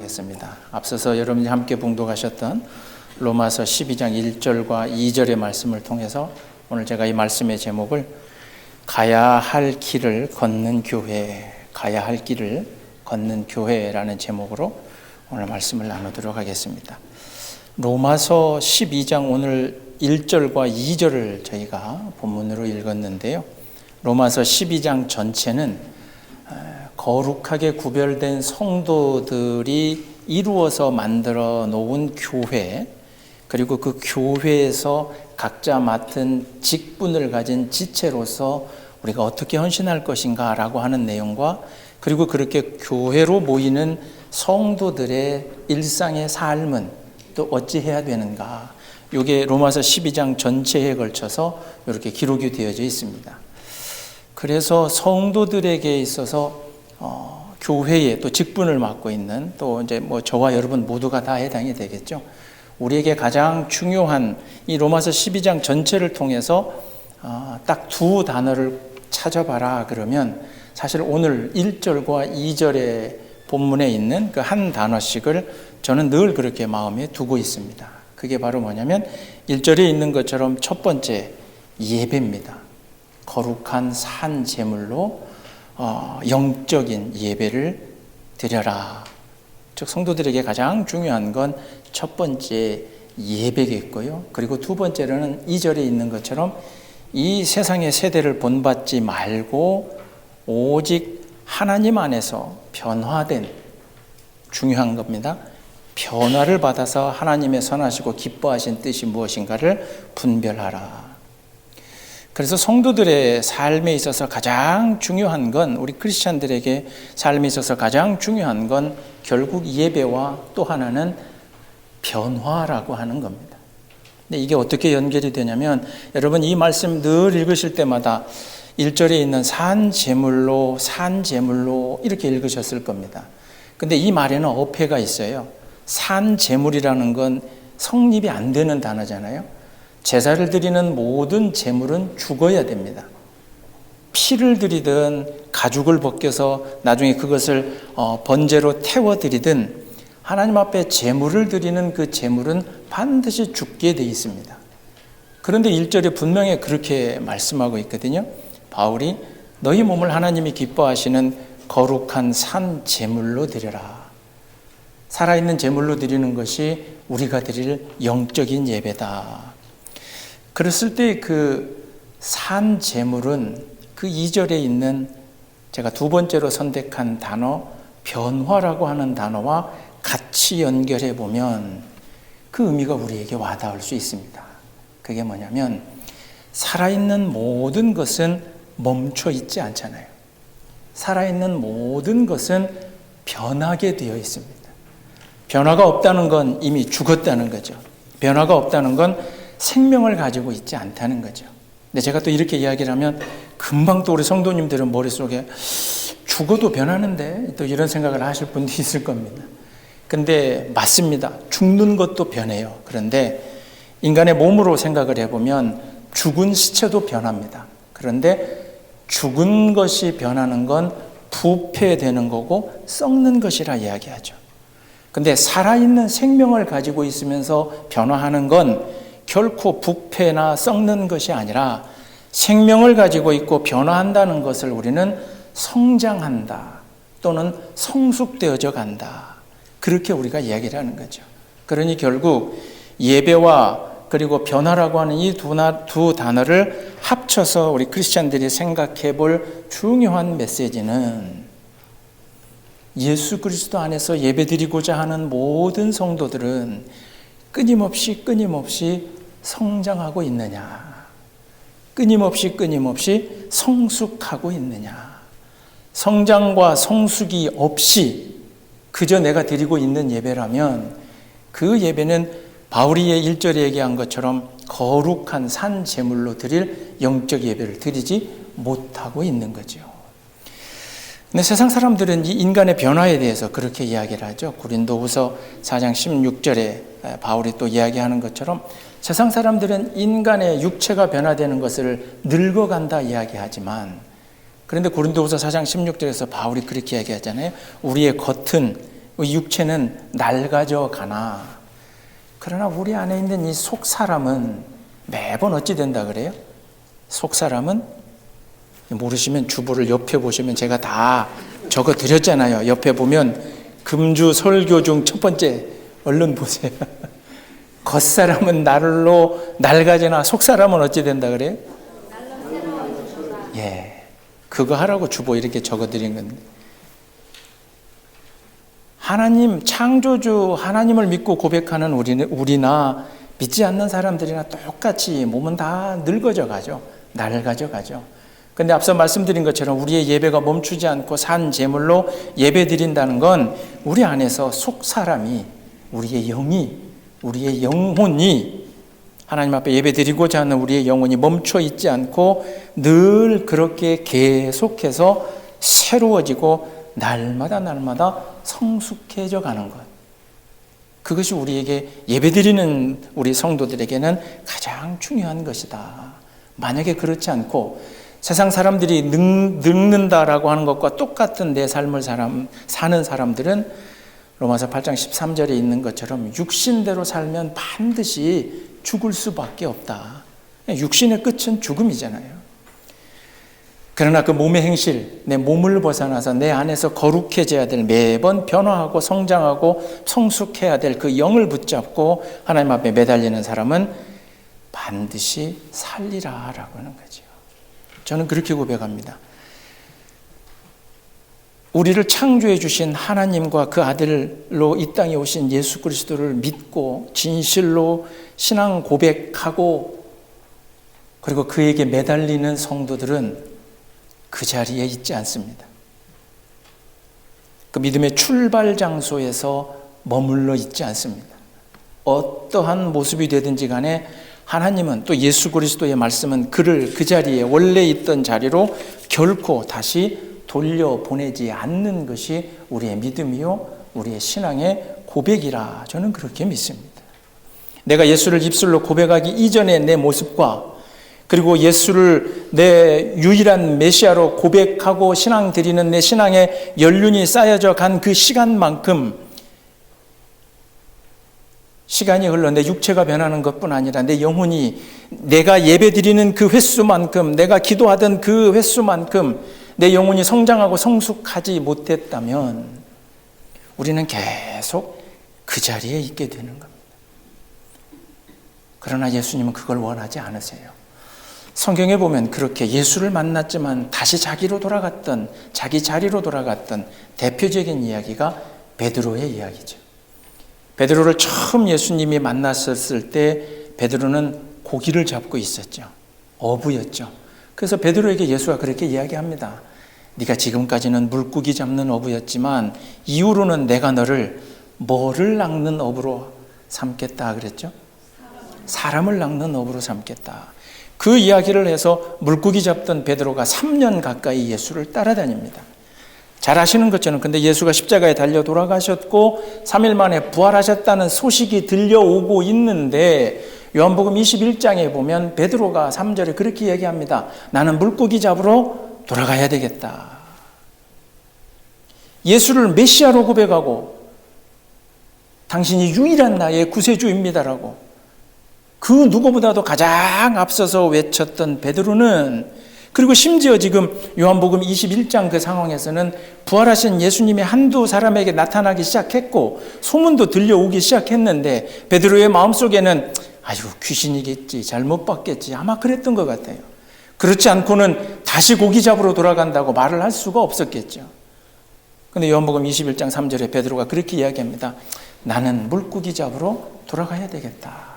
나누겠습니다. 앞서서 여러분이 함께 봉독하셨던 로마서 12장 1절과 2절의 말씀을 통해서 오늘 제가 이 말씀의 제목을 가야 할 길을 걷는 교회, 가야 할 길을 걷는 교회라는 제목으로 오늘 말씀을 나누도록 하겠습니다. 로마서 12장 오늘 1절과 2절을 저희가 본문으로 읽었는데요. 로마서 12장 전체는 거룩하게 구별된 성도들이 이루어서 만들어 놓은 교회, 그리고 그 교회에서 각자 맡은 직분을 가진 지체로서 우리가 어떻게 헌신할 것인가 라고 하는 내용과, 그리고 그렇게 교회로 모이는 성도들의 일상의 삶은 또 어찌해야 되는가, 이게 로마서 12장 전체에 걸쳐서 이렇게 기록이 되어져 있습니다. 그래서 성도들에게 있어서 교회에 또 직분을 맡고 있는, 또 이제 저와 여러분 모두가 다 해당이 되겠죠. 우리에게 가장 중요한 이 로마서 12장 전체를 통해서 딱 두 단어를 찾아봐라 그러면 사실 오늘 1절과 2절의 본문에 있는 그 한 단어씩을 저는 늘 그렇게 마음에 두고 있습니다. 그게 바로 뭐냐면 1절에 있는 것처럼 첫 번째 예배입니다. 거룩한 산 제물로 영적인 예배를 드려라. 즉 성도들에게 가장 중요한 건 첫 번째 예배겠고요. 그리고 두 번째로는 2절에 있는 것처럼 이 세상의 세대를 본받지 말고 오직 하나님 안에서 변화된, 중요한 겁니다. 변화를 받아서 하나님의 선하시고 기뻐하신 뜻이 무엇인가를 분별하라. 그래서 성도들의 삶에 있어서 가장 중요한 건, 우리 크리스찬들에게 삶에 있어서 가장 중요한 건 결국 예배와 또 하나는 변화라고 하는 겁니다. 근데 이게 어떻게 연결이 되냐면, 여러분 이 말씀 늘 읽으실 때마다 1절에 있는 산 제물로 이렇게 읽으셨을 겁니다. 근데 이 말에는 어폐가 있어요. 산 제물이라는 건 성립이 안 되는 단어잖아요. 제사를 드리는 모든 제물은 죽어야 됩니다. 피를 드리든 가죽을 벗겨서 나중에 그것을 번제로 태워드리든 하나님 앞에 제물을 드리는 그 제물은 반드시 죽게 돼 있습니다. 그런데 1절에 분명히 그렇게 말씀하고 있거든요. 바울이 너희 몸을 하나님이 기뻐하시는 거룩한 산 제물로 드려라. 살아있는 제물로 드리는 것이 우리가 드릴 영적인 예배다. 그랬을 때 그 산 제물은 그 2절에 있는 제가 두 번째로 선택한 단어 변화라고 하는 단어와 같이 연결해 보면 그 의미가 우리에게 와닿을 수 있습니다. 그게 뭐냐면 살아있는 모든 것은 멈춰 있지 않잖아요. 살아있는 모든 것은 변하게 되어 있습니다. 변화가 없다는 건 이미 죽었다는 거죠. 변화가 없다는 건 생명을 가지고 있지 않다는 거죠. 근데 제가 또 이렇게 이야기를 하면 금방 또 우리 성도님들은 머릿속에 죽어도 변하는데 또 이런 생각을 하실 분도 있을 겁니다. 근데 맞습니다. 죽는 것도 변해요. 그런데 인간의 몸으로 생각을 해보면 죽은 시체도 변합니다. 그런데 죽은 것이 변하는 건 부패되는 거고 썩는 것이라 이야기하죠. 근데 살아있는 생명을 가지고 있으면서 변화하는 건 결코 부패나 썩는 것이 아니라 생명을 가지고 있고 변화한다는 것을 우리는 성장한다 또는 성숙되어져 간다, 그렇게 우리가 이야기를 하는 거죠. 그러니 결국 예배와 그리고 변화라고 하는 이 두 단어를 합쳐서 우리 크리스찬들이 생각해 볼 중요한 메시지는 예수 그리스도 안에서 예배드리고자 하는 모든 성도들은 끊임없이 성장하고 있느냐, 끊임없이 성숙하고 있느냐. 성장과 성숙이 없이 그저 내가 드리고 있는 예배라면 그 예배는 바울이 1절에 얘기한 것처럼 거룩한 산 제물로 드릴 영적 예배를 드리지 못하고 있는 거죠. 근데 세상 사람들은 이 인간의 변화에 대해서 그렇게 이야기를 하죠. 고린도후서 4장 16절에 바울이 또 이야기하는 것처럼 세상 사람들은 인간의 육체가 변화되는 것을 늙어간다 이야기하지만, 그런데 고린도후서 4장 16절에서 바울이 그렇게 이야기하잖아요. 우리의 겉은 육체는 낡아져 가나 그러나 우리 안에 있는 이 속사람은 매번 어찌 된다 그래요? 속사람은 모르시면 주보를 옆에 보시면 제가 다 적어 드렸잖아요. 옆에 보면 금주 설교 중 첫 번째 얼른 보세요. 겉사람은 날로 낡아지나 속사람은 어찌 된다 그래요? 예, 그거 하라고 주보 이렇게 적어 드린 건데 하나님 창조주 하나님을 믿고 고백하는 우리나 믿지 않는 사람들이나 똑같이 몸은 다 늙어져 가죠. 낡아져 가죠. 근데 앞서 말씀드린 것처럼 우리의 예배가 멈추지 않고 산 제물로 예배 드린다는 건 우리 안에서 속사람이 우리의 영이 우리의 영혼이 하나님 앞에 예배 드리고자 하는 우리의 영혼이 멈춰 있지 않고 늘 그렇게 계속해서 새로워지고 날마다 성숙해져 가는 것. 그것이 우리에게 예배드리는 우리 성도들에게는 가장 중요한 것이다. 만약에 그렇지 않고 세상 사람들이 늙는다라고 하는 것과 똑같은 내 삶을 사는 사람들은 로마서 8장 13절에 있는 것처럼 육신대로 살면 반드시 죽을 수밖에 없다. 육신의 끝은 죽음이잖아요. 그러나 그 몸의 행실, 내 몸을 벗어나서 내 안에서 거룩해져야 될 매번 변화하고 성장하고 성숙해야 될 그 영을 붙잡고 하나님 앞에 매달리는 사람은 반드시 살리라라고 하는 거죠. 저는 그렇게 고백합니다. 우리를 창조해 주신 하나님과 그 아들로 이 땅에 오신 예수 그리스도를 믿고 진실로 신앙 고백하고 그리고 그에게 매달리는 성도들은 그 자리에 있지 않습니다. 그 믿음의 출발 장소에서 머물러 있지 않습니다. 어떠한 모습이 되든지 간에 하나님은 또 예수 그리스도의 말씀은 그를 그 자리에 원래 있던 자리로 결코 다시 돌려보내지 않는 것이 우리의 믿음이요 우리의 신앙의 고백이라 저는 그렇게 믿습니다. 내가 예수를 입술로 고백하기 이전의 내 모습과 그리고 예수를 내 유일한 메시아로 고백하고 신앙 드리는 내 신앙의 연륜이 쌓여져 간 그 시간만큼 시간이 흘러 내 육체가 변하는 것뿐 아니라 내 영혼이 내가 예배 드리는 그 횟수만큼 내가 기도하던 그 횟수만큼 내 영혼이 성장하고 성숙하지 못했다면 우리는 계속 그 자리에 있게 되는 겁니다. 그러나 예수님은 그걸 원하지 않으세요. 성경에 보면 그렇게 예수를 만났지만 다시 자기로 돌아갔던 자기 자리로 돌아갔던 대표적인 이야기가 베드로의 이야기죠. 베드로를 처음 예수님이 만났었을 때 베드로는 고기를 잡고 있었죠. 어부였죠. 그래서 베드로에게 예수가 그렇게 이야기합니다. 네가 지금까지는 물고기 잡는 어부였지만 이후로는 내가 너를 뭐를 낚는 어부로 삼겠다 그랬죠? 사람을 낚는 어부로 삼겠다. 그 이야기를 해서 물고기 잡던 베드로가 3년 가까이 예수를 따라다닙니다. 잘 아시는 것처럼 근데 예수가 십자가에 달려 돌아가셨고 3일 만에 부활하셨다는 소식이 들려오고 있는데 요한복음 21장에 보면 베드로가 3절에 그렇게 얘기합니다. 나는 물고기 잡으러 돌아가야 되겠다. 예수를 메시아로 고백하고 당신이 유일한 나의 구세주입니다라고 그 누구보다도 가장 앞서서 외쳤던 베드로는 그리고 심지어 지금 요한복음 21장 그 상황에서는 부활하신 예수님이 한두 사람에게 나타나기 시작했고 소문도 들려오기 시작했는데 베드로의 마음속에는 아유 귀신이겠지 잘못 봤겠지 아마 그랬던 것 같아요. 그렇지 않고는 다시 고기 잡으러 돌아간다고 말을 할 수가 없었겠죠. 그런데 요한복음 21장 3절에 베드로가 그렇게 이야기합니다. 나는 물고기 잡으러 돌아가야 되겠다.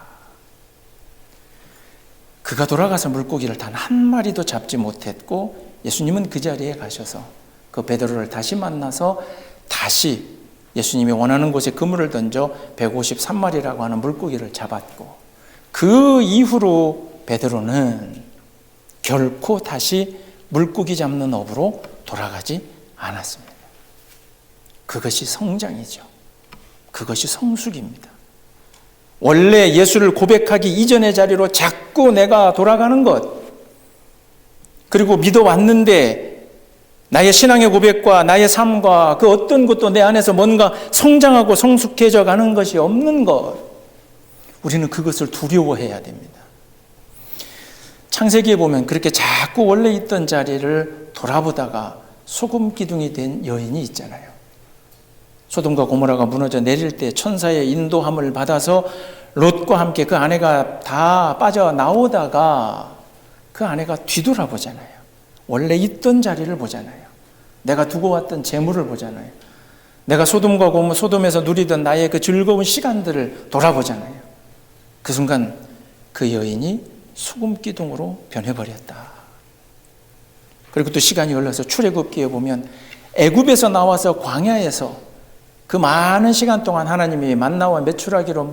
그가 돌아가서 물고기를 단 한 마리도 잡지 못했고 예수님은 그 자리에 가셔서 그 베드로를 다시 만나서 다시 예수님이 원하는 곳에 그물을 던져 153마리라고 하는 물고기를 잡았고 그 이후로 베드로는 결코 다시 물고기 잡는 업으로 돌아가지 않았습니다. 그것이 성장이죠. 그것이 성숙입니다. 원래 예수를 고백하기 이전의 자리로 자꾸 내가 돌아가는 것 그리고 믿어왔는데 나의 신앙의 고백과 나의 삶과 그 어떤 것도 내 안에서 뭔가 성장하고 성숙해져 가는 것이 없는 것, 우리는 그것을 두려워해야 됩니다. 창세기에 보면 그렇게 자꾸 원래 있던 자리를 돌아보다가 소금 기둥이 된 여인이 있잖아요. 소돔과 고모라가 무너져 내릴 때 천사의 인도함을 받아서 롯과 함께 그 아내가 다 빠져나오다가 그 아내가 뒤돌아보잖아요. 원래 있던 자리를 보잖아요. 내가 두고 왔던 재물을 보잖아요. 내가 소돔과 고모, 소돔에서 누리던 나의 그 즐거운 시간들을 돌아보잖아요. 그 순간 그 여인이 소금 기둥으로 변해버렸다. 그리고 또 시간이 흘러서 출애굽기에 보면 애굽에서 나와서 광야에서 그 많은 시간 동안 하나님이 만나와 메추라기로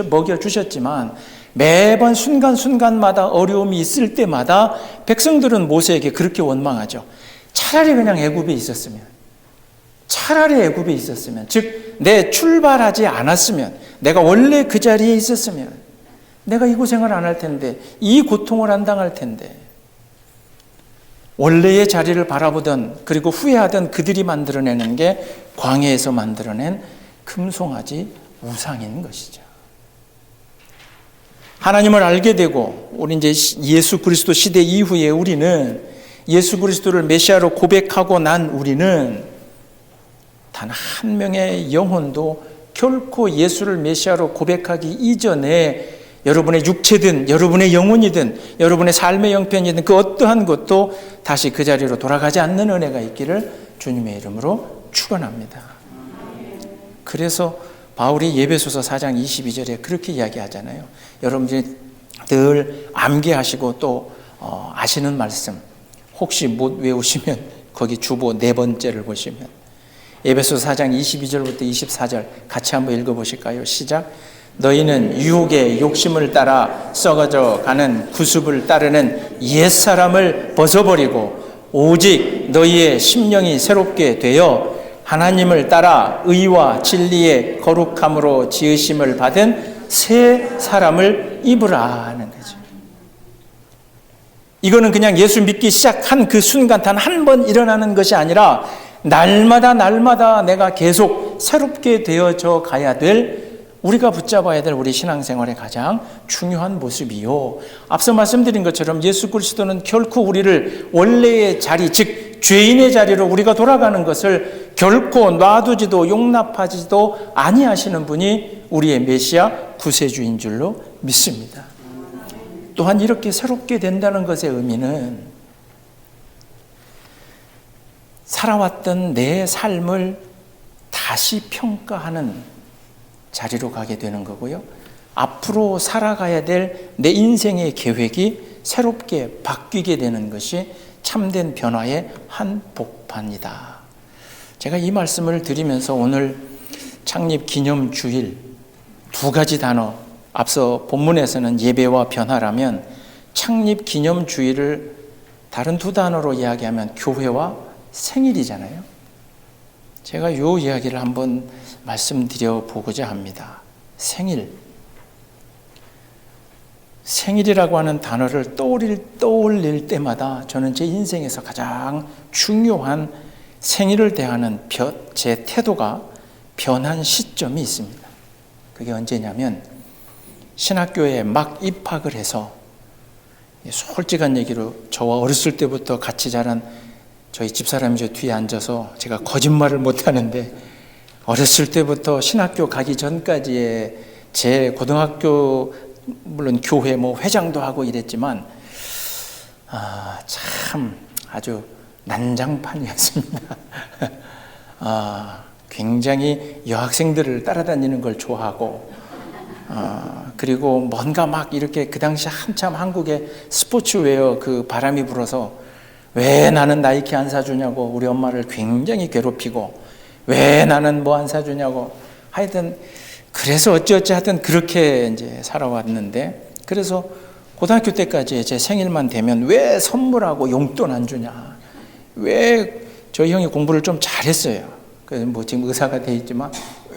먹여주셨지만 매번 순간순간마다 어려움이 있을 때마다 백성들은 모세에게 그렇게 원망하죠. 차라리 그냥 애굽에 있었으면, 즉 내 출발하지 않았으면, 내가 원래 그 자리에 있었으면 내가 이 고생을 안 할 텐데, 이 고통을 안 당할 텐데. 원래의 자리를 바라보던, 그리고 후회하던 그들이 만들어내는 게 광야에서 만들어낸 금송아지 우상인 것이죠. 하나님을 알게 되고 우리 이제 예수 그리스도 시대 이후에 우리는 예수 그리스도를 메시아로 고백하고 난 우리는 단 한 명의 영혼도 결코 예수를 메시아로 고백하기 이전에 여러분의 육체든 여러분의 영혼이든 여러분의 삶의 형편이든 그 어떠한 것도 다시 그 자리로 돌아가지 않는 은혜가 있기를 주님의 이름으로 축원합니다. 그래서 바울이 예배소서 4장 22절에 그렇게 이야기하잖아요. 여러분들이 늘 암기하시고 또 아시는 말씀, 혹시 못 외우시면 거기 주보 4번째를 보시면 예배소서 4장 22절부터 24절 같이 한번 읽어보실까요? 시작. 너희는 유혹의 욕심을 따라 썩어져 가는 구습을 따르는 옛사람을 벗어버리고 오직 너희의 심령이 새롭게 되어 하나님을 따라 의와 진리의 거룩함으로 지으심을 받은 새 사람을 입으라 하는 거죠. 이거는 그냥 예수 믿기 시작한 그 순간 단 한 번 일어나는 것이 아니라 날마다 내가 계속 새롭게 되어져 가야 될, 우리가 붙잡아야 될 우리 신앙생활의 가장 중요한 모습이요. 앞서 말씀드린 것처럼 예수 그리스도는 결코 우리를 원래의 자리, 즉 죄인의 자리로 우리가 돌아가는 것을 결코 놔두지도 용납하지도 아니하시는 분이 우리의 메시아 구세주인 줄로 믿습니다. 또한 이렇게 새롭게 된다는 것의 의미는 살아왔던 내 삶을 다시 평가하는 자리로 가게 되는 거고요. 앞으로 살아가야 될 내 인생의 계획이 새롭게 바뀌게 되는 것이 참된 변화의 한 복판이다. 제가 이 말씀을 드리면서 오늘 창립 기념 주일 2가지 단어, 앞서 본문에서는 예배와 변화라면 창립 기념 주일을 다른 2 단어로 이야기하면 교회와 생일이잖아요. 제가 이 이야기를 한번 말씀드려 보고자 합니다. 생일이라고 하는 단어를 떠올릴 때마다 저는 제 인생에서 가장 중요한 생일을 대하는 제 태도가 변한 시점이 있습니다. 그게 언제냐면 신학교에 막 입학을 해서, 솔직한 얘기로 저와 어렸을 때부터 같이 자란 저희 집사람이 저 뒤에 앉아서 제가 거짓말을 못하는데, 어렸을 때부터 신학교 가기 전까지의 제 고등학교, 물론 교회 회장도 하고 이랬지만 참 아주 난장판이었습니다. 굉장히 여학생들을 따라다니는 걸 좋아하고, 그리고 뭔가 막 이렇게 그 당시 한참 한국에 스포츠웨어 그 바람이 불어서 왜 나는 나이키 안 사주냐고 우리 엄마를 굉장히 괴롭히고, 왜 나는 뭐 안 사주냐고, 하여튼 그래서 어찌어찌 하여튼 그렇게 이제 살아왔는데, 그래서 고등학교 때까지 제 생일만 되면 왜 선물하고 용돈 안 주냐, 왜 저희 형이 공부를 좀 잘했어요. 그래서 지금 의사가 돼 있지만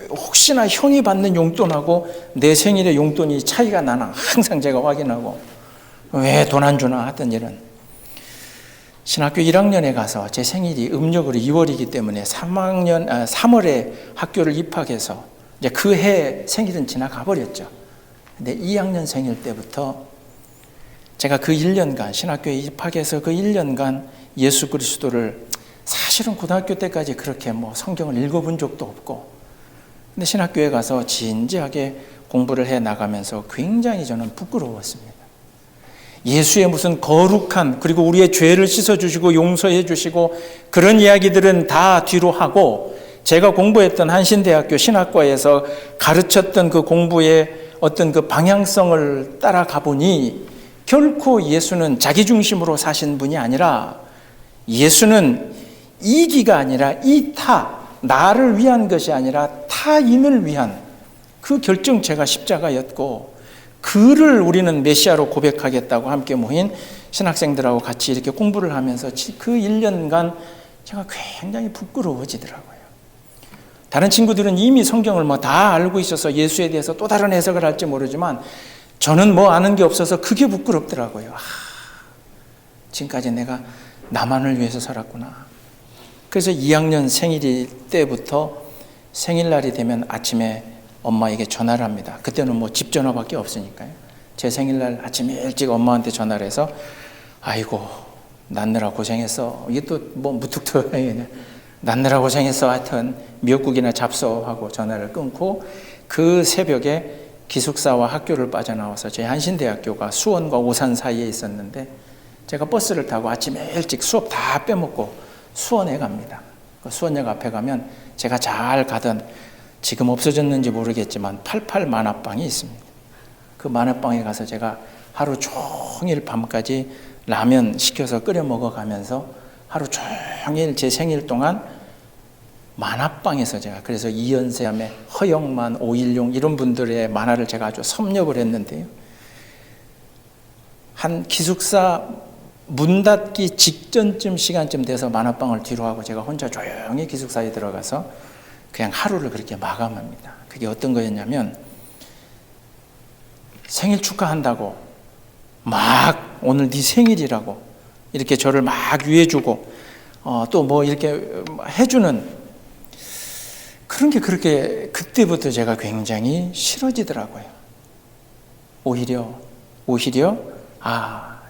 혹시나 형이 받는 용돈하고 내 생일의 용돈이 차이가 나나 항상 제가 확인하고, 왜 돈 안 주나 하던 일은 신학교 1학년에 가서 제 생일이 음력으로 2월이기 때문에 3월에 학교를 입학해서 이제 그 해 생일은 지나가 버렸죠. 근데 2학년 생일 때부터 제가 그 1년간 신학교에 입학해서 그 1년간 예수 그리스도를 사실은 고등학교 때까지 그렇게 성경을 읽어본 적도 없고, 근데 신학교에 가서 진지하게 공부를 해 나가면서 굉장히 저는 부끄러웠습니다. 예수의 무슨 거룩한, 그리고 우리의 죄를 씻어주시고 용서해 주시고 그런 이야기들은 다 뒤로 하고, 제가 공부했던 한신대학교 신학과에서 가르쳤던 그 공부의 어떤 그 방향성을 따라가 보니 결코 예수는 자기중심으로 사신 분이 아니라 예수는 이기가 아니라 이타, 나를 위한 것이 아니라 타인을 위한 그 결정체가 십자가였고, 그를 우리는 메시아로 고백하겠다고 함께 모인 신학생들하고 같이 이렇게 공부를 하면서 그 1년간 제가 굉장히 부끄러워지더라고요. 다른 친구들은 이미 성경을 다 알고 있어서 예수에 대해서 또 다른 해석을 할지 모르지만 저는 아는 게 없어서 그게 부끄럽더라고요. 지금까지 내가 나만을 위해서 살았구나. 그래서 2학년 생일 때부터 생일날이 되면 아침에 엄마에게 전화를 합니다. 그때는 집 전화밖에 없으니까요. 제 생일날 아침에 일찍 엄마한테 전화를 해서 아이고 낳느라 고생했어. 이게 또 무뚝뚝하게 낳느라 고생했어. 하여튼 미역국이나 잡숴 하고 전화를 끊고, 그 새벽에 기숙사와 학교를 빠져나와서 제 한신대학교가 수원과 오산 사이에 있었는데 제가 버스를 타고 아침에 일찍 수업 다 빼먹고 수원에 갑니다. 수원역 앞에 가면 제가 잘 가던, 지금 없어졌는지 모르겠지만 88 만화방이 있습니다. 그 만화방에 가서 제가 하루 종일 밤까지 라면 시켜서 끓여 먹어가면서 하루 종일 제 생일 동안 만화방에서 제가, 그래서 이연세함의 허영만, 오일용 이런 분들의 만화를 제가 아주 섭렵을 했는데요. 한 기숙사 문 닫기 직전쯤 시간쯤 돼서 만화방을 뒤로 하고 제가 혼자 조용히 기숙사에 들어가서 그냥 하루를 그렇게 마감합니다. 그게 어떤 거였냐면, 생일 축하한다고 막 오늘 네 생일이라고 이렇게 저를 막 위해주고 또 이렇게 해주는 그런 게 그렇게 그때부터 제가 굉장히 싫어지더라고요. 오히려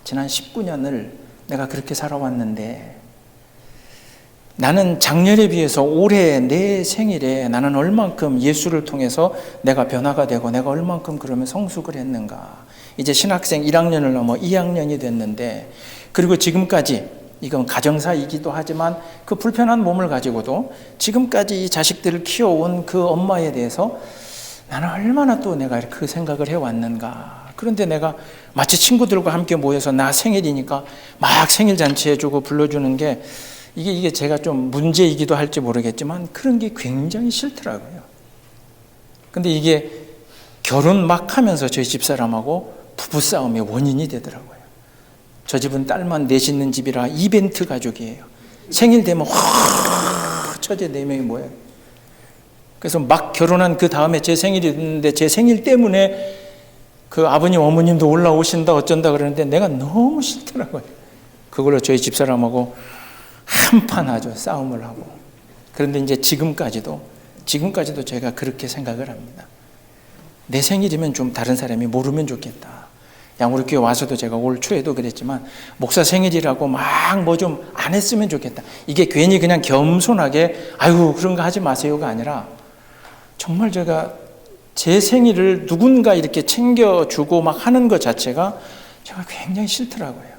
지난 19년을 내가 그렇게 살아왔는데 나는 작년에 비해서 올해 내 생일에 나는 얼만큼 예수를 통해서 내가 변화가 되고 내가 얼만큼 그러면 성숙을 했는가. 이제 신학생 1학년을 넘어 2학년이 됐는데, 그리고 지금까지 이건 가정사이기도 하지만 그 불편한 몸을 가지고도 지금까지 이 자식들을 키워온 그 엄마에 대해서 나는 얼마나 또 내가 그 생각을 해왔는가. 그런데 내가 마치 친구들과 함께 모여서 나 생일이니까 막 생일 잔치 해주고 불러주는 게 이게 제가 좀 문제이기도 할지 모르겠지만 그런 게 굉장히 싫더라고요. 근데 이게 결혼 막 하면서 저희 집사람하고 부부싸움의 원인이 되더라고요. 저 집은 딸만 넷 있는 집이라 이벤트 가족이에요. 생일 되면 처제 4명이 모여요. 그래서 막 결혼한 그 다음에 제 생일이 됐는데 제 생일 때문에 그 아버님 어머님도 올라오신다 어쩐다 그러는데 내가 너무 싫더라고요. 그걸로 저희 집사람하고 한판 아주 싸움을 하고. 그런데 이제 지금까지도 제가 그렇게 생각을 합니다. 내 생일이면 좀 다른 사람이 모르면 좋겠다. 양우리 교회 와서도 제가 올 초에도 그랬지만 목사 생일이라고 막 좀 안 했으면 좋겠다. 이게 괜히 그냥 겸손하게 아유 그런 거 하지 마세요가 아니라 정말 제가 제 생일을 누군가 이렇게 챙겨주고 막 하는 것 자체가 제가 굉장히 싫더라고요.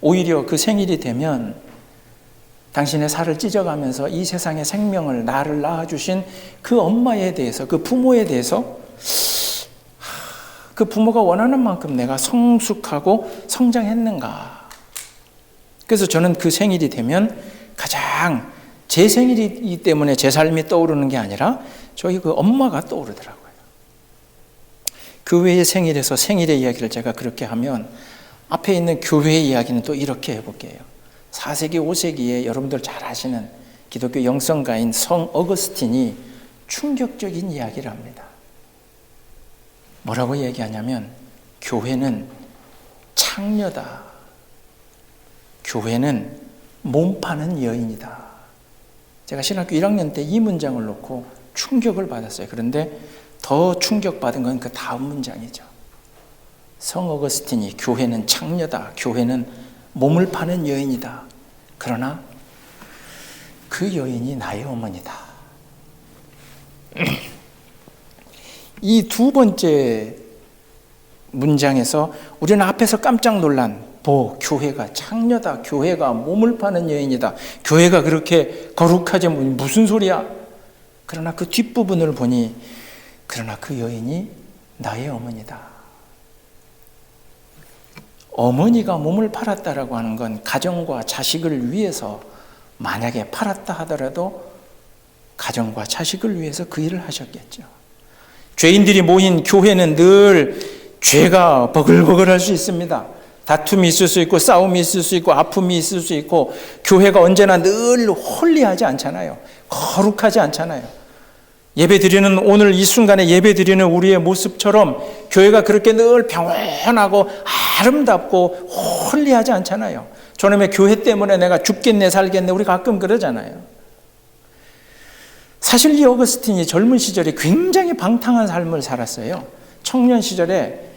오히려 그 생일이 되면 당신의 살을 찢어가면서 이 세상의 생명을 나를 낳아주신 그 엄마에 대해서, 그 부모에 대해서 그 부모가 원하는 만큼 내가 성숙하고 성장했는가. 그래서 저는 그 생일이 되면 가장 제 생일이기 때문에 제 삶이 떠오르는 게 아니라 저희 그 엄마가 떠오르더라고요. 그 외의 생일에서 생일의 이야기를 제가 그렇게 하면 앞에 있는 교회의 이야기는 또 이렇게 해볼게요. 4세기, 5세기에 여러분들 잘 아시는 기독교 영성가인 성 어거스틴이 충격적인 이야기를 합니다. 뭐라고 얘기하냐면 교회는 창녀다. 교회는 몸 파는 여인이다. 제가 신학교 1학년 때 이 문장을 놓고 충격을 받았어요. 그런데 더 충격받은 건 그 다음 문장이죠. 성 어거스틴이 교회는 창녀다. 교회는 몸을 파는 여인이다. 그러나 그 여인이 나의 어머니다. 이 두 번째 문장에서 우리는 앞에서 깜짝 놀란 교회가 창녀다. 교회가 몸을 파는 여인이다. 교회가 그렇게 거룩하지 무슨 소리야? 그러나 그 뒷부분을 보니 그러나 그 여인이 나의 어머니다. 어머니가 몸을 팔았다라고 하는 건 가정과 자식을 위해서 만약에 팔았다 하더라도 가정과 자식을 위해서 그 일을 하셨겠죠. 죄인들이 모인 교회는 늘 죄가 버글버글할 수 있습니다. 다툼이 있을 수 있고 싸움이 있을 수 있고 아픔이 있을 수 있고 교회가 언제나 늘 홀리하지 않잖아요. 거룩하지 않잖아요. 예배드리는 오늘 이 순간에 예배드리는 우리의 모습처럼 교회가 그렇게 늘 평안하고 아름답고 홀리하지 않잖아요. 저놈의 교회 때문에 내가 죽겠네 살겠네 우리 가끔 그러잖아요. 사실 이 어거스틴이 젊은 시절에 굉장히 방탕한 삶을 살았어요. 청년 시절에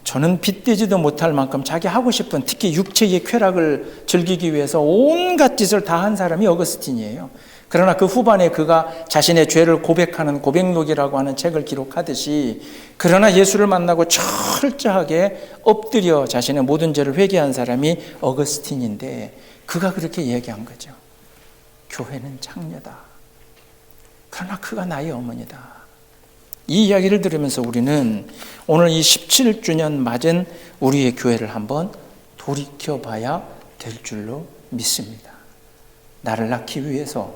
저는 빗대지도 못할 만큼 자기 하고 싶은 특히 육체의 쾌락을 즐기기 위해서 온갖 짓을 다 한 사람이 어거스틴이에요. 그러나 그 후반에 그가 자신의 죄를 고백하는 고백록이라고 하는 책을 기록하듯이 그러나 예수를 만나고 철저하게 엎드려 자신의 모든 죄를 회개한 사람이 어거스틴인데 그가 그렇게 얘기한 거죠. 교회는 창녀다. 그러나 그가 나의 어머니다. 이 이야기를 들으면서 우리는 오늘 이 17주년 맞은 우리의 교회를 한번 돌이켜봐야 될 줄로 믿습니다. 나를 낳기 위해서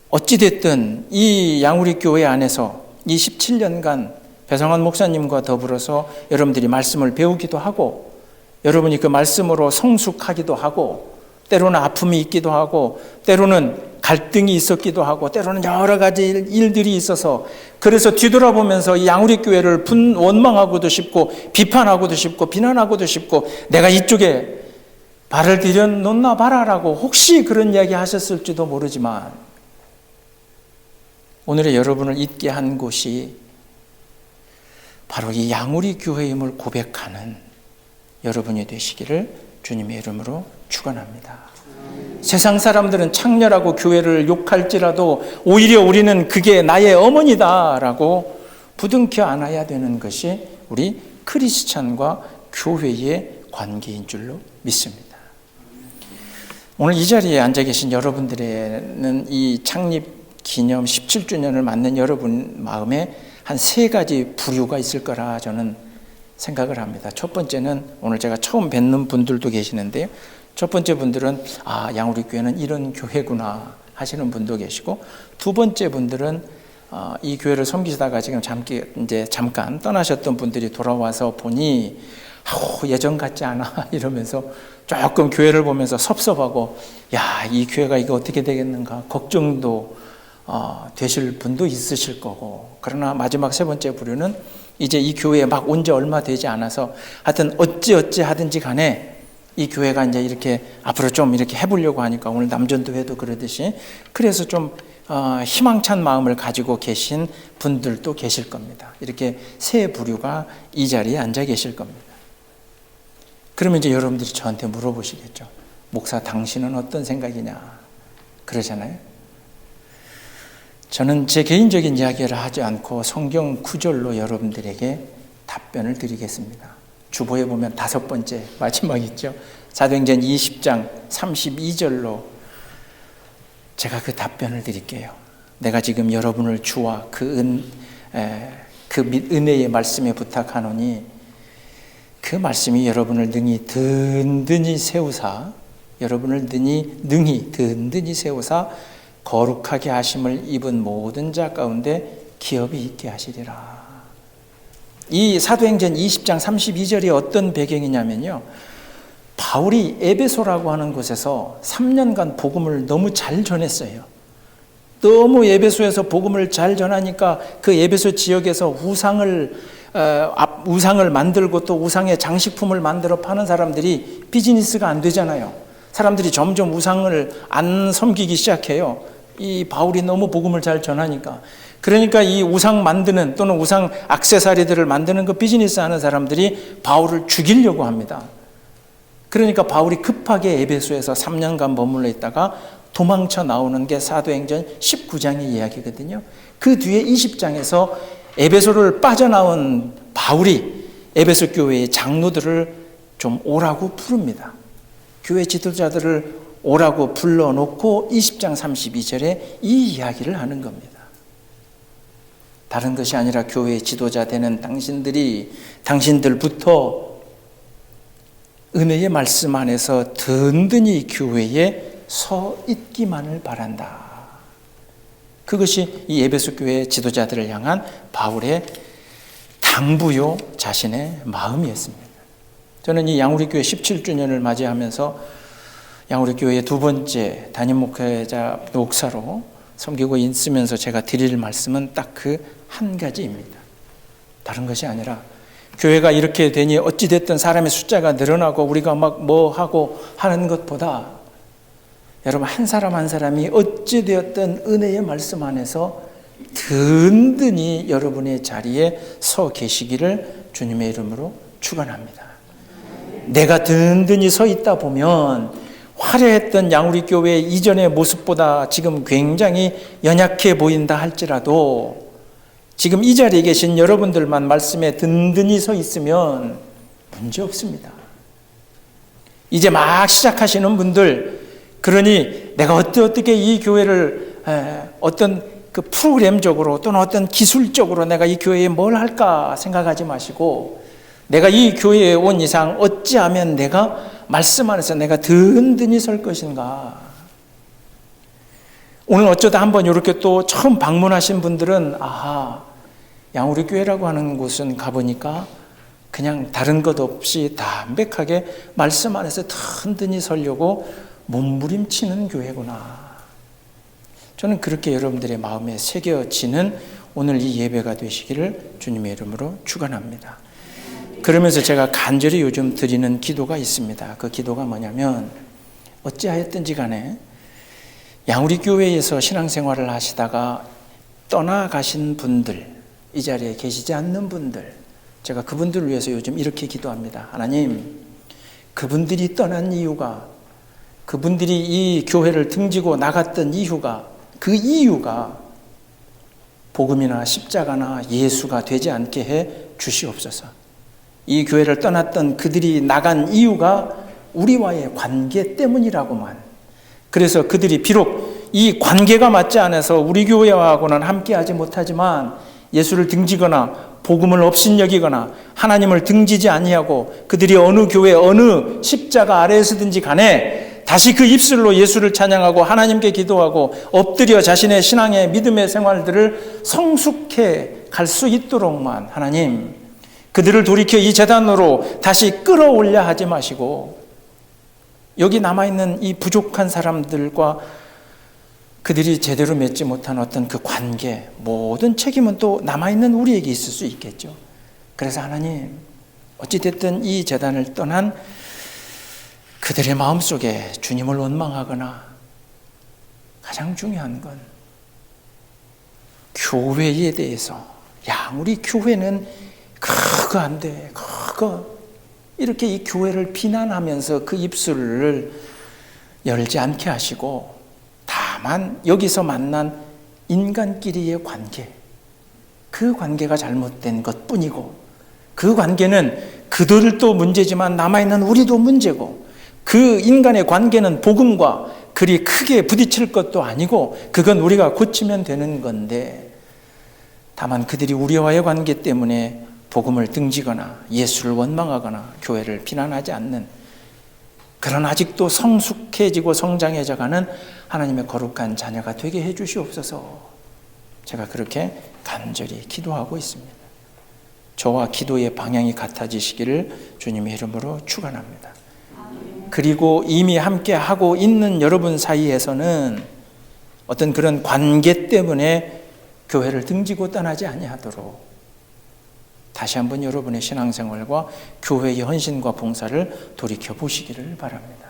어찌됐든 이 양우리 교회 안에서 이 17년간 배성환 목사님과 더불어서 여러분들이 말씀을 배우기도 하고 여러분이 그 말씀으로 성숙하기도 하고 때로는 아픔이 있기도 하고 때로는 갈등이 있었기도 하고 때로는 여러 가지 일들이 있어서 그래서 뒤돌아보면서 이 양우리 교회를 원망하고도 싶고 비판하고도 싶고 비난하고도 싶고 내가 이쪽에 발을 들여놓나 봐라라고 혹시 그런 이야기 하셨을지도 모르지만 오늘의 여러분을 있게 한 곳이 바로 이 양우리 교회임을 고백하는 여러분이 되시기를 주님의 이름으로 축원합니다. 세상 사람들은 창녀라고 교회를 욕할지라도 오히려 우리는 그게 나의 어머니다라고 부둥켜 안아야 되는 것이 우리 크리스찬과 교회의 관계인 줄로 믿습니다. 오늘 이 자리에 앉아 계신 여러분들에는 이 창립 기념 17주년을 맞는 여러분 마음에 한 세 가지 부류가 있을 거라 저는 생각을 합니다. 첫 번째는 오늘 제가 처음 뵙는 분들도 계시는데요. 첫 번째 분들은 양우리 교회는 이런 교회구나 하시는 분도 계시고 두 번째 분들은 이 교회를 섬기시다가 지금 잠깐 떠나셨던 분들이 돌아와서 보니 예전 같지 않아 이러면서 조금 교회를 보면서 섭섭하고 이 교회가 이거 어떻게 되겠는가 걱정도 되실 분도 있으실 거고 그러나 마지막 세 번째 부류는 이제 이 교회에 막 온 지 얼마 되지 않아서 하여튼 어찌 하든지 간에 이 교회가 이제 이렇게 앞으로 좀 이렇게 해보려고 하니까 오늘 남전도회도 그러듯이 그래서 좀 희망찬 마음을 가지고 계신 분들도 계실 겁니다. 이렇게 세 부류가 이 자리에 앉아 계실 겁니다. 그러면 이제 여러분들이 저한테 물어보시겠죠. 목사 당신은 어떤 생각이냐 그러잖아요. 저는 제 개인적인 이야기를 하지 않고 성경 구절로 여러분들에게 답변을 드리겠습니다. 주보에 보면 5번째 마지막 있죠. 사도행전 20장 32절로 제가 그 답변을 드릴게요. 내가 지금 여러분을 주와 그 은혜의 말씀에 부탁하노니 그 말씀이 여러분을 능히 든든히 세우사 여러분을 능히 든든히 세우사 거룩하게 하심을 입은 모든 자 가운데 기업이 있게 하시리라. 이 사도행전 20장 32절이 어떤 배경이냐면요. 바울이 에베소라고 하는 곳에서 3년간 복음을 너무 잘 전했어요. 너무 에베소에서 복음을 잘 전하니까 그 에베소 지역에서 우상을 만들고 또 우상의 장식품을 만들어 파는 사람들이 비즈니스가 안 되잖아요. 사람들이 점점 우상을 안 섬기기 시작해요. 이 바울이 너무 복음을 잘 전하니까. 그러니까 이 우상 만드는 또는 우상 액세서리들을 만드는 그 비즈니스 하는 사람들이 바울을 죽이려고 합니다. 그러니까 바울이 급하게 에베소에서 3년간 머물러 있다가 도망쳐 나오는 게 사도행전 19장의 이야기거든요. 그 뒤에 20장에서 에베소를 빠져나온 바울이 에베소 교회의 장로들을 좀 오라고 부릅니다. 교회 지도자들을 오라고 불러놓고 20장 32절에 이 이야기를 하는 겁니다. 다른 것이 아니라 교회의 지도자 되는 당신들부터 은혜의 말씀 안에서 든든히 교회에 서 있기만을 바란다. 그것이 이 에베소 교회 지도자들을 향한 바울의 당부요 자신의 마음이었습니다. 저는 이 양우리교회 17주년을 맞이하면서 양우리교회의 두 번째 담임 목회자 목사로 섬기고 있으면서 제가 드릴 말씀은 딱 그 한 가지입니다. 다른 것이 아니라 교회가 이렇게 되니 어찌됐든 사람의 숫자가 늘어나고 우리가 막 뭐 하고 하는 것보다 여러분 한 사람 한 사람이 어찌되었든 은혜의 말씀 안에서 든든히 여러분의 자리에 서 계시기를 주님의 이름으로 축원합니다. 내가 든든히 서 있다 보면 화려했던 양우리교회 이전의 모습보다 지금 굉장히 연약해 보인다 할지라도 지금 이 자리에 계신 여러분들만 말씀에 든든히 서 있으면 문제 없습니다. 이제 막 시작하시는 분들, 그러니 내가 어떻게 이 교회를 어떤 그 프로그램적으로 또는 어떤 기술적으로 내가 이 교회에 뭘 할까 생각하지 마시고 내가 이 교회에 온 이상 어찌하면 내가 말씀 안에서 내가 든든히 설 것인가. 오늘 어쩌다 한번 이렇게 또 처음 방문하신 분들은 아하, 양우리교회라고 하는 곳은 가보니까 그냥 다른 것 없이 담백하게 말씀 안에서 든든히 서려고 몸부림치는 교회구나. 저는 그렇게 여러분들의 마음에 새겨지는 오늘 이 예배가 되시기를 주님의 이름으로 축원합니다. 그러면서 제가 간절히 요즘 드리는 기도가 있습니다. 그 기도가 뭐냐면 어찌하였든지 간에 양우리교회에서 신앙생활을 하시다가 떠나가신 분들, 이 자리에 계시지 않는 분들, 제가 그분들을 위해서 요즘 이렇게 기도합니다. 하나님, 그분들이 떠난 이유가, 그분들이 이 교회를 등지고 나갔던 이유가, 그 이유가 복음이나 십자가나 예수가 되지 않게 해 주시옵소서. 이 교회를 떠났던 그들이 나간 이유가 우리와의 관계 때문이라고만. 그래서 그들이 비록 이 관계가 맞지 않아서 우리 교회하고는 함께하지 못하지만 예수를 등지거나 복음을 업신여기거나 하나님을 등지지 아니하고 그들이 어느 교회 어느 십자가 아래에서든지 간에 다시 그 입술로 예수를 찬양하고 하나님께 기도하고 엎드려 자신의 신앙의 믿음의 생활들을 성숙해 갈 수 있도록만 하나님 그들을 돌이켜 이 제단으로 다시 끌어올려 하지 마시고 여기 남아있는 이 부족한 사람들과 그들이 제대로 맺지 못한 어떤 그 관계, 모든 책임은 또 남아있는 우리에게 있을 수 있겠죠. 그래서 하나님, 어찌됐든 이 제단을 떠난 그들의 마음속에 주님을 원망하거나 가장 중요한 건 교회에 대해서 우리 교회는 그거 안 돼, 그거 이렇게 이 교회를 비난하면서 그 입술을 열지 않게 하시고 다만 여기서 만난 인간끼리의 관계, 그 관계가 잘못된 것뿐이고 그 관계는 그들도 문제지만 남아있는 우리도 문제고 그 인간의 관계는 복음과 그리 크게 부딪힐 것도 아니고 그건 우리가 고치면 되는 건데 다만 그들이 우리와의 관계 때문에 복음을 등지거나 예수를 원망하거나 교회를 비난하지 않는 그런 아직도 성숙해지고 성장해져가는 하나님의 거룩한 자녀가 되게 해 주시옵소서. 제가 그렇게 간절히 기도하고 있습니다. 저와 기도의 방향이 같아지시기를 주님의 이름으로 축원합니다. 그리고 이미 함께 하고 있는 여러분 사이에서는 어떤 그런 관계 때문에 교회를 등지고 떠나지 아니하도록 다시 한번 여러분의 신앙생활과 교회의 헌신과 봉사를 돌이켜 보시기를 바랍니다.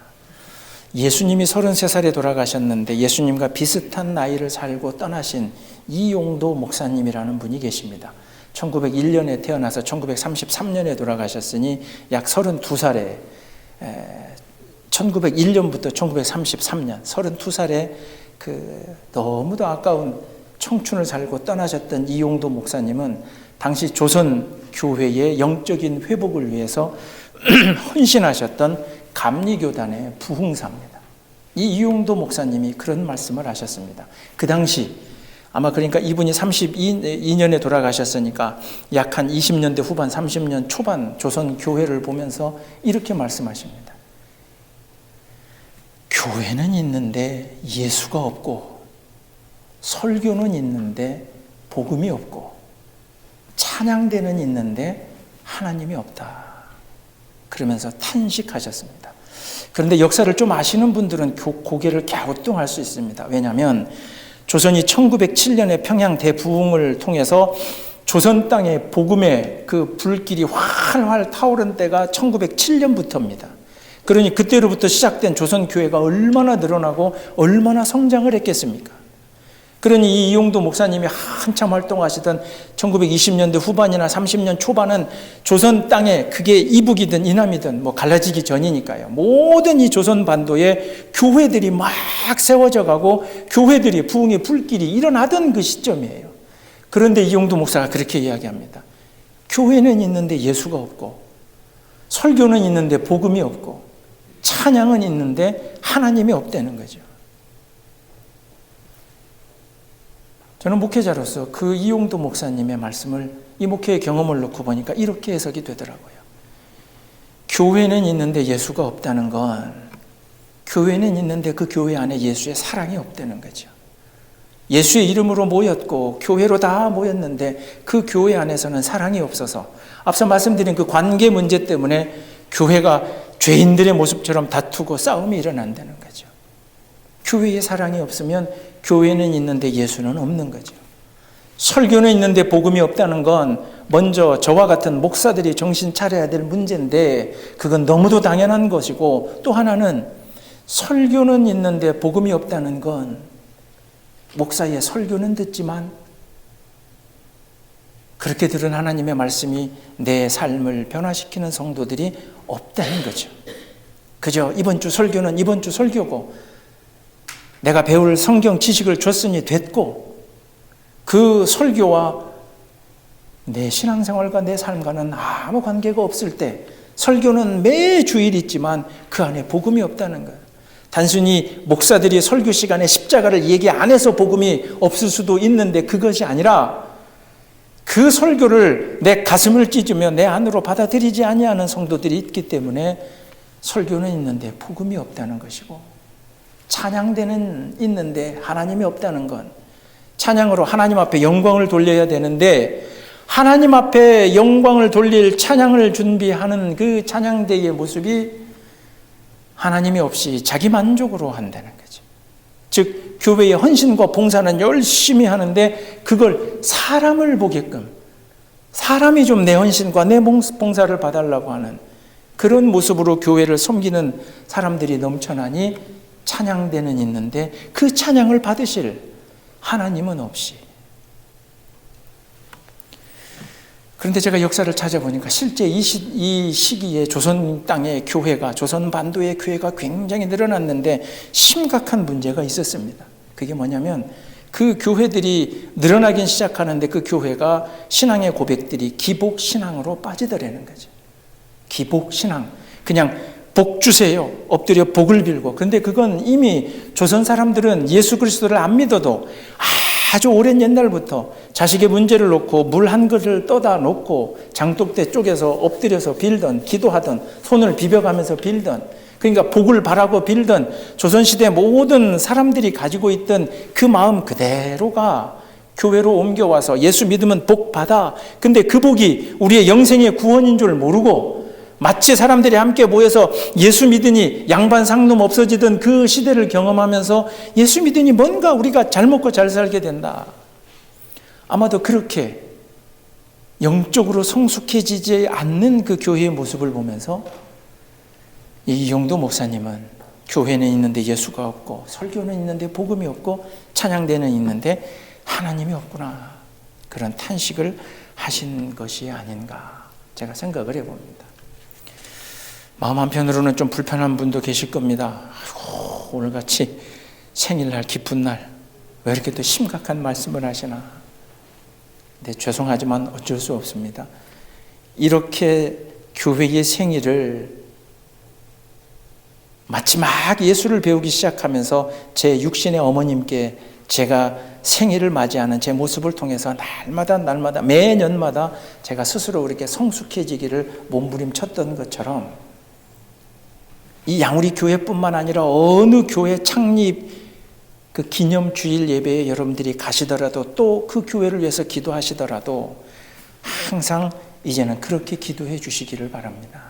예수님이 33살에 돌아가셨는데 예수님과 비슷한 나이를 살고 떠나신 이용도 목사님이라는 분이 계십니다. 1901년에 태어나서 1933년에 돌아가셨으니 약 32살에 1901년부터 1933년 32살에 너무도 아까운 청춘을 살고 떠나셨던 이용도 목사님은 당시 조선 교회의 영적인 회복을 위해서 헌신하셨던 감리교단의 부흥사입니다. 이 이용도 목사님이 그런 말씀을 하셨습니다. 그 당시 아마 그러니까 이분이 32년에 돌아가셨으니까 약 한 20년대 후반 30년 초반 조선 교회를 보면서 이렇게 말씀하십니다. 교회는 있는데 예수가 없고 설교는 있는데 복음이 없고 찬양대는 있는데 하나님이 없다. 그러면서 탄식하셨습니다. 그런데 역사를 좀 아시는 분들은 고개를 갸우뚱할 수 있습니다. 왜냐하면 조선이 1907년에 평양 대부흥을 통해서 조선 땅에 복음의 그 불길이 활활 타오른 때가 1907년부터입니다. 그러니 그때로부터 시작된 조선 교회가 얼마나 늘어나고 얼마나 성장을 했겠습니까? 그러니 이 이용도 목사님이 한참 활동하시던 1920년대 후반이나 30년 초반은 조선 땅에 그게 이북이든 이남이든 갈라지기 전이니까요. 모든 이 조선 반도에 교회들이 막 세워져 가고 교회들이 부흥의 불길이 일어나던 그 시점이에요. 그런데 이용도 목사가 그렇게 이야기합니다. 교회는 있는데 예수가 없고 설교는 있는데 복음이 없고 찬양은 있는데 하나님이 없다는 거죠. 저는 목회자로서 그 이용도 목사님의 말씀을 이 목회의 경험을 놓고 보니까 이렇게 해석이 되더라고요. 교회는 있는데 예수가 없다는 건 교회는 있는데 그 교회 안에 예수의 사랑이 없다는 거죠. 예수의 이름으로 모였고 교회로 다 모였는데 그 교회 안에서는 사랑이 없어서 앞서 말씀드린 그 관계 문제 때문에 교회가 죄인들의 모습처럼 다투고 싸움이 일어난다는 거죠. 교회에 사랑이 없으면 교회는 있는데 예수는 없는 거죠. 설교는 있는데 복음이 없다는 건 먼저 저와 같은 목사들이 정신 차려야 될 문제인데 그건 너무도 당연한 것이고, 또 하나는 설교는 있는데 복음이 없다는 건 목사의 설교는 듣지만 그렇게 들은 하나님의 말씀이 내 삶을 변화시키는 성도들이 없다는 거죠. 그저 이번 주 설교는 이번 주 설교고 내가 배울 성경 지식을 줬으니 됐고 그 설교와 내 신앙생활과 내 삶과는 아무 관계가 없을 때 설교는 매 주일 있지만 그 안에 복음이 없다는 거예요. 단순히 목사들이 설교 시간에 십자가를 얘기 안 해서 복음이 없을 수도 있는데 그것이 아니라 그 설교를 내 가슴을 찢으며 내 안으로 받아들이지 아니하는 성도들이 있기 때문에 설교는 있는데 복음이 없다는 것이고, 찬양대는 있는데 하나님이 없다는 건 찬양으로 하나님 앞에 영광을 돌려야 되는데 하나님 앞에 영광을 돌릴 찬양을 준비하는 그 찬양대의 모습이 하나님이 없이 자기 만족으로 한다는 거죠. 즉 교회의 헌신과 봉사는 열심히 하는데 그걸 사람을 보게끔, 사람이 좀 내 헌신과 내 봉사를 봐달라고 하는 그런 모습으로 교회를 섬기는 사람들이 넘쳐나니 찬양대는 있는데 그 찬양을 받으실 하나님은 없이. 그런데 제가 역사를 찾아보니까 실제 이 시기에 조선 땅의 교회가, 조선 반도의 교회가 굉장히 늘어났는데 심각한 문제가 있었습니다. 그게 뭐냐면 그 교회들이 늘어나긴 시작하는데 그 교회가 신앙의 고백들이 기복신앙으로 빠지더라는 거죠. 기복신앙. 그냥 복 주세요. 엎드려 복을 빌고. 그런데 그건 이미 조선 사람들은 예수 그리스도를 안 믿어도 아주 오랜 옛날부터 자식의 문제를 놓고 물 한 그릇을 떠다 놓고 장독대 쪽에서 엎드려서 빌던, 기도하던, 손을 비벼가면서 빌던, 그러니까 복을 바라고 빌던 조선시대 모든 사람들이 가지고 있던 그 마음 그대로가 교회로 옮겨와서 예수 믿으면 복 받아. 근데 그 복이 우리의 영생의 구원인 줄 모르고 마치 사람들이 함께 모여서 예수 믿으니 양반 상놈 없어지던 그 시대를 경험하면서 예수 믿으니 뭔가 우리가 잘 먹고 잘 살게 된다. 아마도 그렇게 영적으로 성숙해지지 않는 그 교회의 모습을 보면서 이용도 목사님은 교회는 있는데 예수가 없고, 설교는 있는데 복음이 없고, 찬양대는 있는데 하나님이 없구나. 그런 탄식을 하신 것이 아닌가 제가 생각을 해봅니다. 마음 한편으로는 좀 불편한 분도 계실 겁니다. 아이고, 오늘같이 생일날 기쁜 날 왜 이렇게 또 심각한 말씀을 하시나. 근데 죄송하지만 어쩔 수 없습니다. 이렇게 교회의 생일을 마치 막 예수를 배우기 시작하면서 제 육신의 어머님께 제가 생일을 맞이하는 제 모습을 통해서 날마다 매년마다 제가 스스로 이렇게 성숙해지기를 몸부림쳤던 것처럼, 이 양우리 교회뿐만 아니라 어느 교회 창립 그 기념주일 예배에 여러분들이 가시더라도, 또 그 교회를 위해서 기도하시더라도 항상 이제는 그렇게 기도해 주시기를 바랍니다.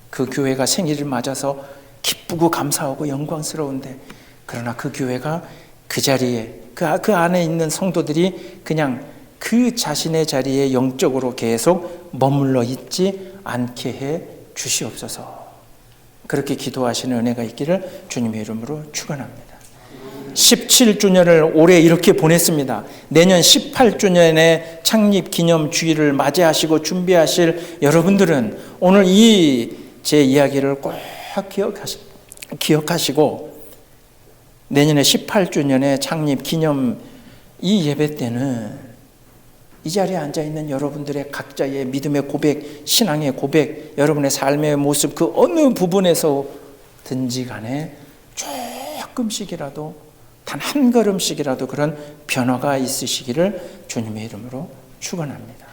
그 교회가 생일을 맞아서 기쁘고 감사하고 영광스러운데, 그러나 그 교회가 그 자리에 그 안에 있는 성도들이 그냥 그 자신의 자리에 영적으로 계속 머물러 있지 않게 해 주시옵소서. 그렇게 기도하시는 은혜가 있기를 주님의 이름으로 축원합니다. 17주년을 올해 이렇게 보냈습니다. 내년 18주년의 창립 기념 주일을 맞이하시고 준비하실 여러분들은 오늘 이 제 이야기를 꼭 기억하시고, 내년에 18주년의 창립 기념 이 예배 때는 이 자리에 앉아있는 여러분들의 각자의 믿음의 고백, 신앙의 고백, 여러분의 삶의 모습 그 어느 부분에서든지 간에 조금씩이라도, 단 한 걸음씩이라도 그런 변화가 있으시기를 주님의 이름으로 축원합니다.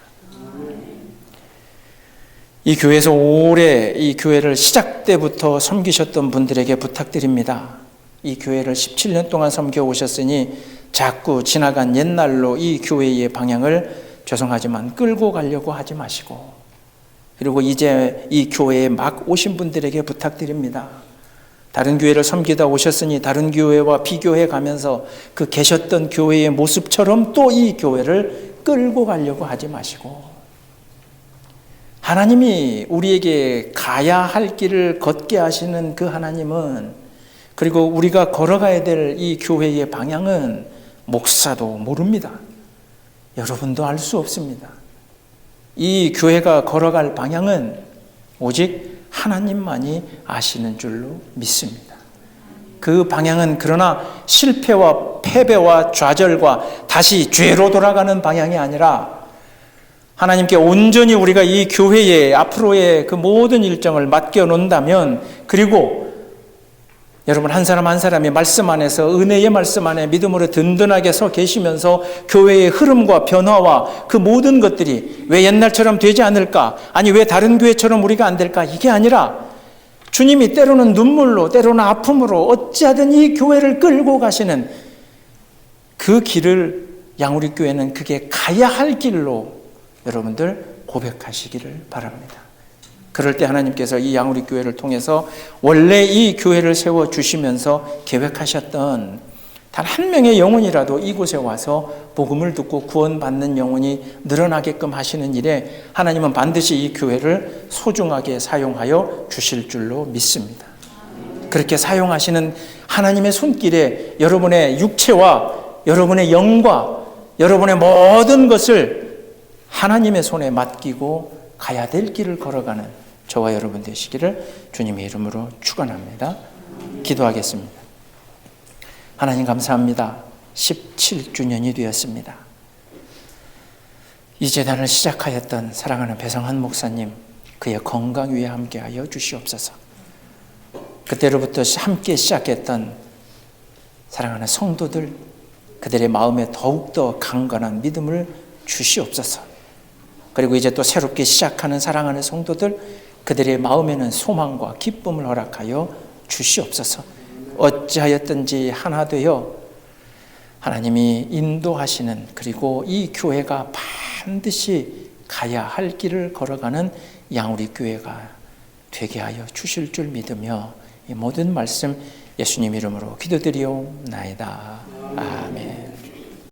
이 교회에서 오래 이 교회를 시작 때부터 섬기셨던 분들에게 부탁드립니다. 이 교회를 17년 동안 섬겨 오셨으니 자꾸 지나간 옛날로 이 교회의 방향을 죄송하지만 끌고 가려고 하지 마시고, 그리고 이제 이 교회에 막 오신 분들에게 부탁드립니다. 다른 교회를 섬기다 오셨으니 다른 교회와 비교해 가면서 그 계셨던 교회의 모습처럼 또 이 교회를 끌고 가려고 하지 마시고, 하나님이 우리에게 가야 할 길을 걷게 하시는 그 하나님은, 그리고 우리가 걸어가야 될 이 교회의 방향은 목사도 모릅니다. 여러분도 알 수 없습니다. 이 교회가 걸어갈 방향은 오직 하나님만이 아시는 줄로 믿습니다. 그 방향은 그러나 실패와 패배와 좌절과 다시 죄로 돌아가는 방향이 아니라, 하나님께 온전히 우리가 이 교회의 앞으로의 그 모든 일정을 맡겨 놓는다면, 그리고 여러분 한 사람 한 사람이 말씀 안에서, 은혜의 말씀 안에 믿음으로 든든하게 서 계시면서 교회의 흐름과 변화와 그 모든 것들이 왜 옛날처럼 되지 않을까, 아니 왜 다른 교회처럼 우리가 안 될까, 이게 아니라 주님이 때로는 눈물로 때로는 아픔으로 어찌하든 이 교회를 끌고 가시는 그 길을, 양우리 교회는 그게 가야 할 길로 여러분들 고백하시기를 바랍니다. 그럴 때 하나님께서 이 양우리 교회를 통해서 원래 이 교회를 세워주시면서 계획하셨던 단 한 명의 영혼이라도 이곳에 와서 복음을 듣고 구원받는 영혼이 늘어나게끔 하시는 일에 하나님은 반드시 이 교회를 소중하게 사용하여 주실 줄로 믿습니다. 그렇게 사용하시는 하나님의 손길에 여러분의 육체와 여러분의 영과 여러분의 모든 것을 하나님의 손에 맡기고 가야 될 길을 걸어가는 저와 여러분 되시기를 주님의 이름으로 축원합니다. 기도하겠습니다. 하나님 감사합니다. 17주년이 되었습니다. 이 재단을 시작하였던 사랑하는 배성한 목사님, 그의 건강 위에 함께하여 주시옵소서. 그때로부터 함께 시작했던 사랑하는 성도들, 그들의 마음에 더욱더 강건한 믿음을 주시옵소서. 그리고 이제 또 새롭게 시작하는 사랑하는 성도들, 그들의 마음에는 소망과 기쁨을 허락하여 주시옵소서. 어찌하였든지 하나 되어 하나님이 인도하시는, 그리고 이 교회가 반드시 가야 할 길을 걸어가는 양우리 교회가 되게 하여 주실 줄 믿으며 이 모든 말씀 예수님 이름으로 기도드리옵나이다. 아멘.